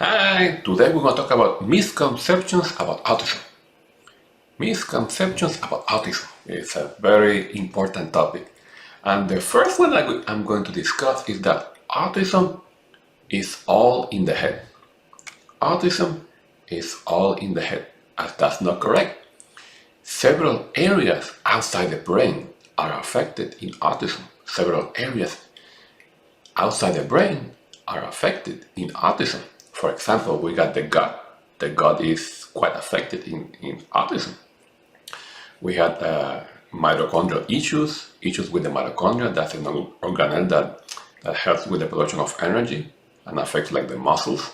Hi, today we're going to talk about misconceptions about autism. Misconceptions about autism is a very important topic. And the first one I'm going to discuss is that autism is all in the head. Autism is all in the head, as that's not correct. Several areas outside the brain are affected in autism. Several areas outside the brain are affected in autism. For example, we got the gut. The gut is quite affected in autism. We had mitochondrial issues with the mitochondria. That's an organelle that helps with the production of energy and affects like the muscles.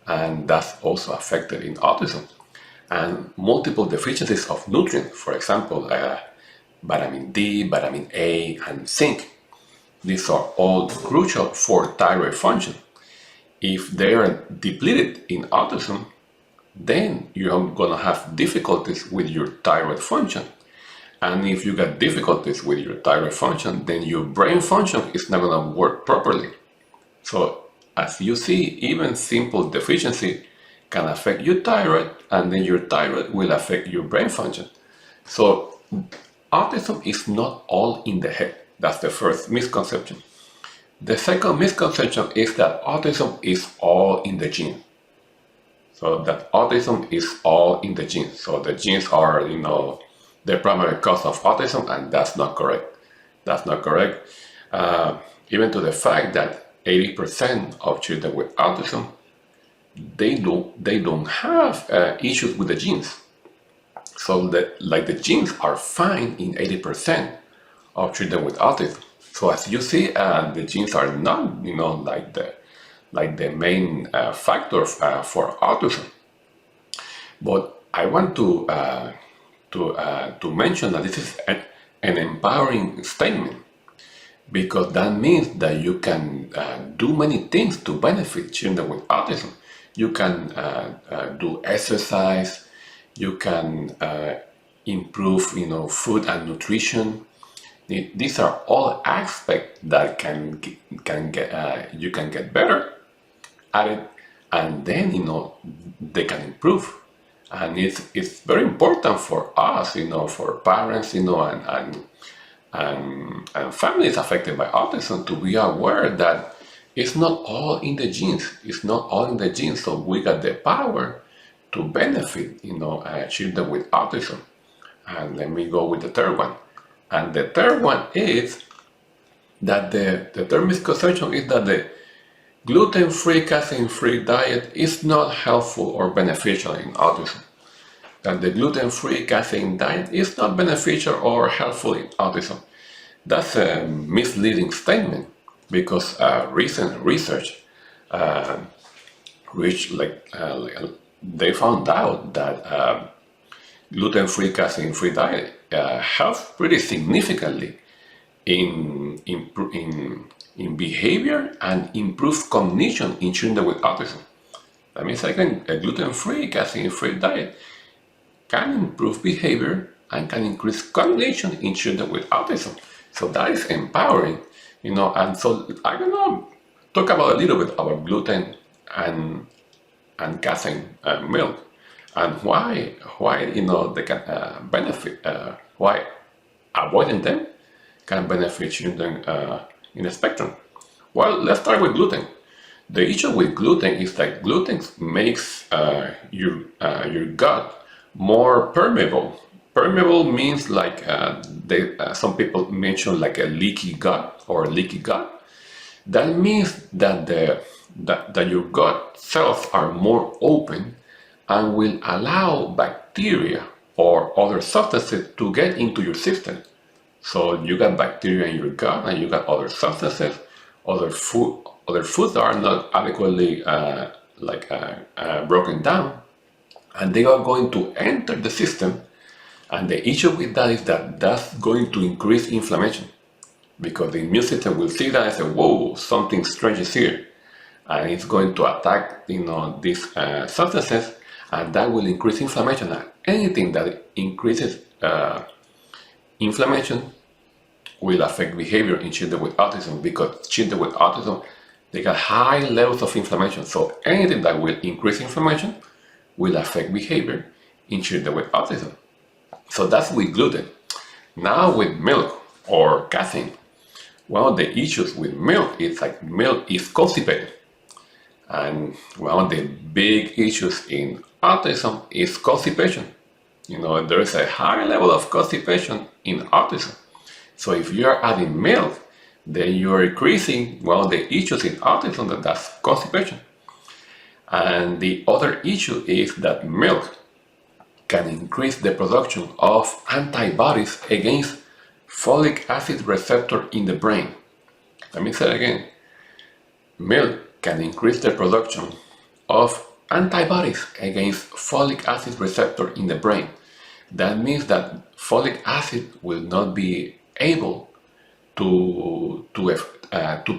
And that's also affected in autism. And multiple deficiencies of nutrients, for example, vitamin D, vitamin A, and zinc. These are all crucial for thyroid function. If they are depleted in autism, then you're going to have difficulties with your thyroid function. And if you got difficulties with your thyroid function, then your brain function is not going to work properly. So as you see, even simple deficiency can affect your thyroid, and then your thyroid will affect your brain function. So autism is not all in the head. That's the first misconception. The second misconception is that autism is all in the gene. So that autism is all in the genes. So the genes are, the primary cause of autism, and that's not correct. That's not correct. Even to the fact that 80% of children with autism, they don't have issues with the genes. So that the genes are fine in 80% of children with autism. So as you see, the genes are not, like the main factor for autism. But I want to mention that this is an empowering statement, because that means that you can do many things to benefit children with autism. You can do exercise. You can improve, food and nutrition. These are all aspects that you can get better at it, and then they can improve. And it's very important for us, for parents, and families affected by autism to be aware that it's not all in the genes. It's not all in the genes. So we got the power to benefit, children with autism. And let me go with the third one. And the third one is that the third misconception is that the gluten free, casein free diet is not helpful or beneficial in autism. That the gluten free, casein diet is not beneficial or helpful in autism. That's a misleading statement, because recent research they found out that gluten free, casein free diet helps pretty significantly in behavior and improve cognition in children with autism. That means a gluten-free, casein-free diet can improve behavior and can increase cognition in children with autism. So that is empowering, and so I'm gonna talk about a little bit about gluten and casein milk, and why they can benefit, why avoiding them can benefit children in the spectrum. Well, let's start with gluten. The issue with gluten is that gluten makes your gut more permeable. Permeable means some people mention like a leaky gut or leaky gut. That means that your gut cells are more open and will allow bacteria or other substances to get into your system. So you got bacteria in your gut, and you got other substances, other foods that are not adequately broken down, and they are going to enter the system. And the issue with that is that that's going to increase inflammation, because the immune system will see that and say, "Whoa, something strange is here," and it's going to attack these substances, and that will increase inflammation. And anything that increases inflammation will affect behavior in children with autism, because children with autism They got high levels of inflammation. So anything that will increase inflammation will affect behavior in children with autism. So that's with gluten. Now with milk or casein, one of the issues with milk is like milk is constipated. And one of the big issues in autism is constipation. There is a high level of constipation in autism. So if you are adding milk, then you are increasing one of the issues in autism, that's constipation. And the other issue is that milk can increase the production of antibodies against folic acid receptor in the brain. Let me say it again. Milk can increase the production of antibodies against folic acid receptor in the brain. That means that folic acid will not be able to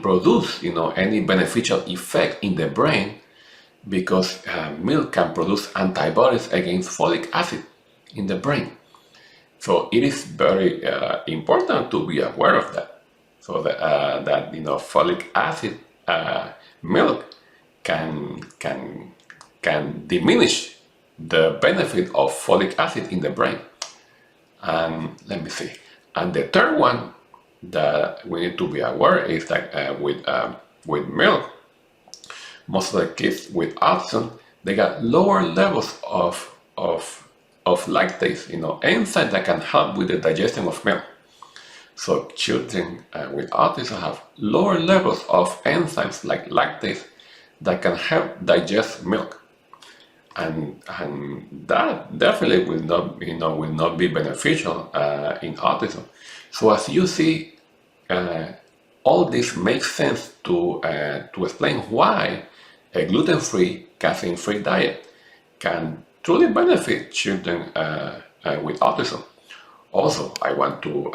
produce any beneficial effect in the brain because milk can produce antibodies against folic acid in the brain. So it is very important to be aware of that. So that folic acid milk can diminish the benefit of folic acid in the brain. And let me see. And the third one that we need to be aware is that with milk, most of the kids with autism, they got lower levels of lactase, enzyme that can help with the digestion of milk. So children with autism have lower levels of enzymes like lactase that can help digest milk, and that definitely will not be beneficial in autism. So as you see, all this makes sense to explain why a gluten-free, caffeine-free diet can truly benefit children with autism. Also, I want to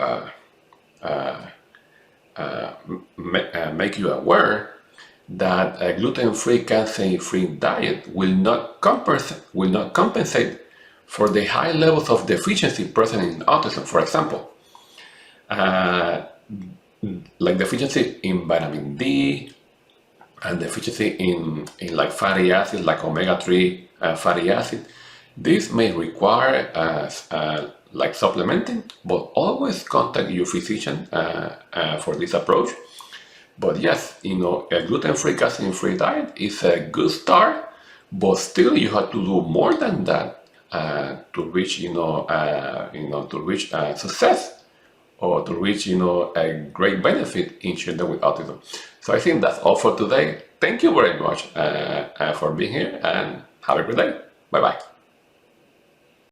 make you aware that a gluten-free, casein-free diet will not compensate for the high levels of deficiency present in autism. For example, like deficiency in vitamin D and deficiency in like fatty acids, like omega-3 fatty acid. This may require like supplementing, but always contact your physician for this approach. But yes, a gluten-free, casein-free diet is a good start, but still you have to do more than that to reach, success or to reach, a great benefit in children with autism. So I think that's all for today. Thank you very much for being here and have a great day. Bye-bye.